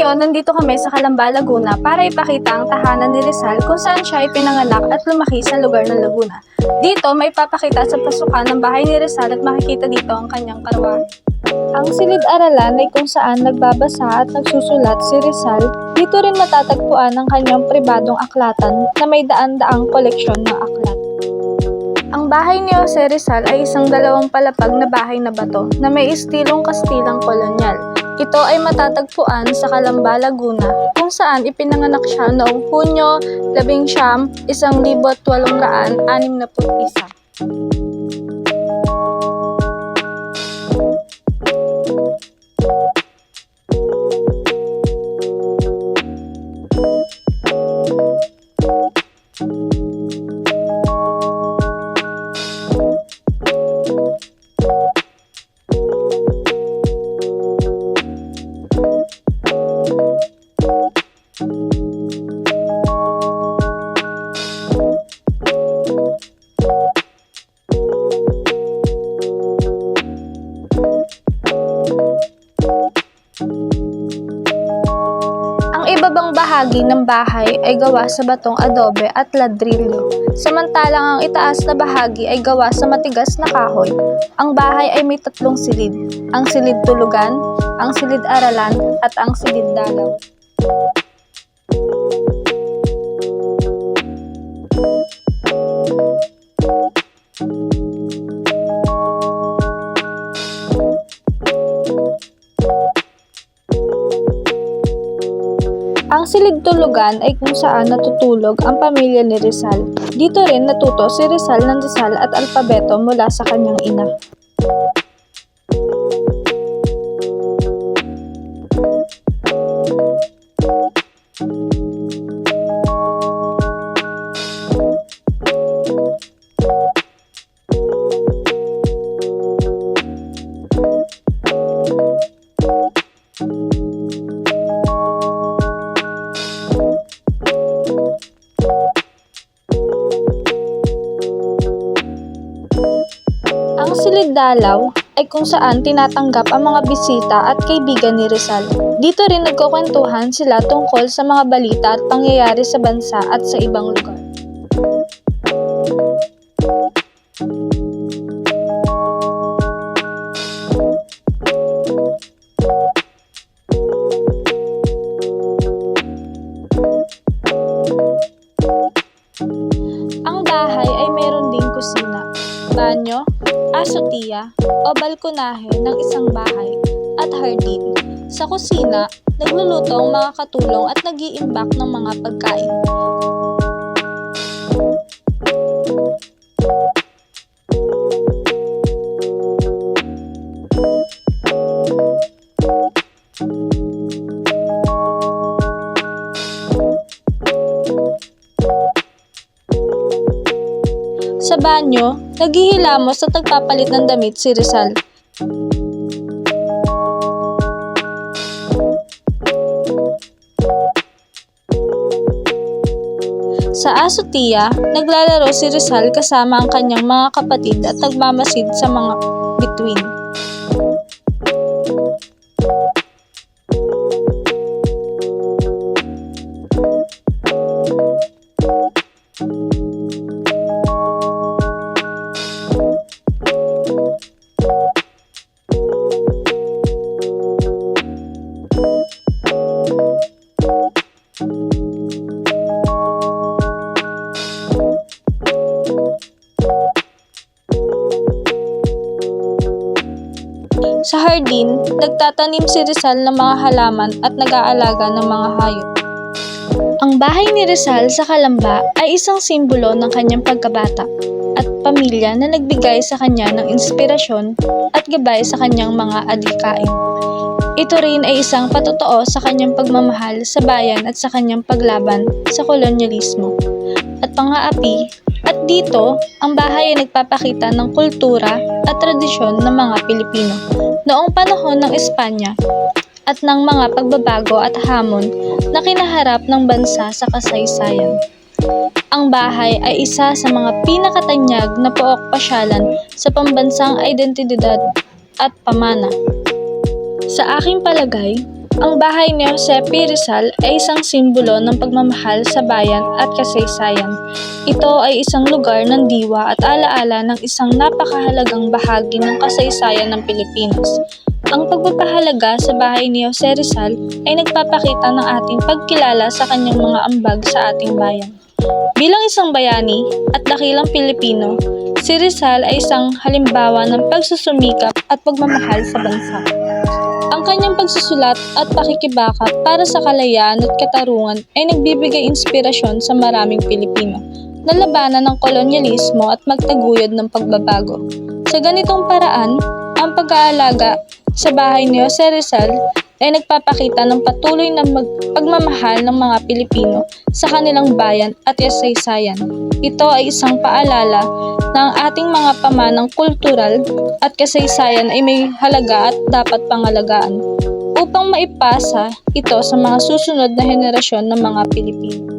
Ngayon, nandito kami sa Calamba, Laguna para ipakita ang tahanan ni Rizal kung saan siya ipinanganak at lumaki sa lugar ng Laguna. Dito, may papakita sa pasukan ng bahay ni Rizal at makikita dito ang kanyang karawahe. Ang silid-aralan ay kung saan nagbabasa at nagsusulat si Rizal. Dito rin matatagpuan ang kanyang pribadong aklatan na may daan-daang koleksyon ng aklat. Ang bahay ni Jose Rizal ay isang dalawang palapag na bahay na bato na may estilong Kastilang kolonyal. Ito ay matatagpuan sa Calamba, Laguna, kung saan ipinanganak siya noong Hunyo 11, 1861. Ang ibabang bahagi ng bahay ay gawa sa batong adobe at ladrilyo, samantalang ang itaas na bahagi ay gawa sa matigas na kahoy. Ang bahay ay may tatlong silid, ang silid tulugan, ang silid-aralan at ang silid-dalaw. Ang silid-tulugan ay kung saan natutulog ang pamilya ni Rizal. Dito rin natuto si Rizal ng dasal at alpabeto mula sa kanyang ina. Ang silid-dalaw ay kung saan tinatanggap ang mga bisita at kaibigan ni Rizal. Dito rin nagkukwentuhan sila tungkol sa mga balita at pangyayari sa bansa at sa ibang lugar. Ang bahay ay mayroon ding kusina, banyo, azotea o balkonahe ng isang bahay at hardin. Sa kusina, nagluluto ang mga katulong at nag-iimbak ng mga pagkain. Sa banyo, naghihilamos at nagpapalit ng damit si Rizal. Sa azotea, naglalaro si Rizal kasama ang kanyang mga kapatid at nagmamasid sa mga bituin. Sa hardin, nagtatanim si Rizal ng mga halaman at nag-aalaga ng mga hayop. Ang bahay ni Rizal sa Calamba ay isang simbolo ng kanyang pagkabata at pamilya na nagbigay sa kanya ng inspirasyon at gabay sa kanyang mga adhikain. Ito rin ay isang patotoo sa kanyang pagmamahal sa bayan at sa kanyang paglaban sa kolonyalismo at pang-aapi. At dito, ang bahay ay nagpapakita ng kultura at tradisyon ng mga Pilipino noong panahon ng Espanya at ng mga pagbabago at hamon na kinaharap ng bansa sa kasaysayan. Ang bahay ay isa sa mga pinakatanyag na pook pasyalan sa pambansang identidad at pamana. Sa aking palagay, Ang bahay ni Jose P. Rizal ay isang simbolo ng pagmamahal sa bayan at kasaysayan. Ito ay isang lugar ng diwa at alaala ng isang napakahalagang bahagi ng kasaysayan ng Pilipinas. Ang pagpapahalaga sa bahay ni Jose Rizal ay nagpapakita ng ating pagkilala sa kanyang mga ambag sa ating bayan. Bilang isang bayani at dakilang Pilipino, si Rizal ay isang halimbawa ng pagsusumikap at pagmamahal sa bansa. Ang kanyang pagsusulat at pakikibaka para sa kalayaan at katarungan ay nagbibigay inspirasyon sa maraming Pilipino na labanan ng kolonyalismo at magtaguyod ng pagbabago. Sa ganitong paraan, ang pag-aalaga sa bahay ni Jose Rizal ay nagpapakita ng patuloy na pagmamahal ng mga Pilipino sa kanilang bayan at kasaysayan. Ito ay isang paalala na ang ating mga pamanang kultural at kasaysayan ay may halaga at dapat pangalagaan upang maipasa ito sa mga susunod na henerasyon ng mga Pilipino.